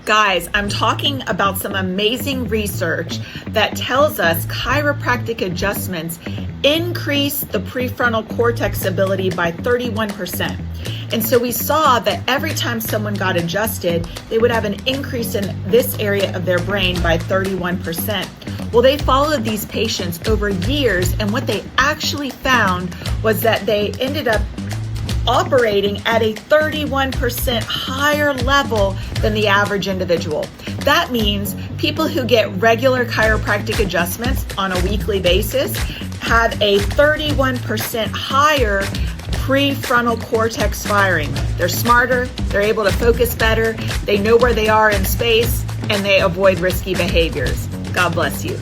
Guys, I'm talking about some amazing research that tells us chiropractic adjustments increase the prefrontal cortex ability by 31%. And so we saw that every time someone got adjusted, they would have an increase in this area of their brain by 31%. Well, they followed these patients over years, and what they actually found was that they ended up operating at a 31% higher level than the average individual. That means people who get regular chiropractic adjustments on a weekly basis have a 31% higher prefrontal cortex firing. They're smarter, they're able to focus better, they know where they are in space, and they avoid risky behaviors. God bless you.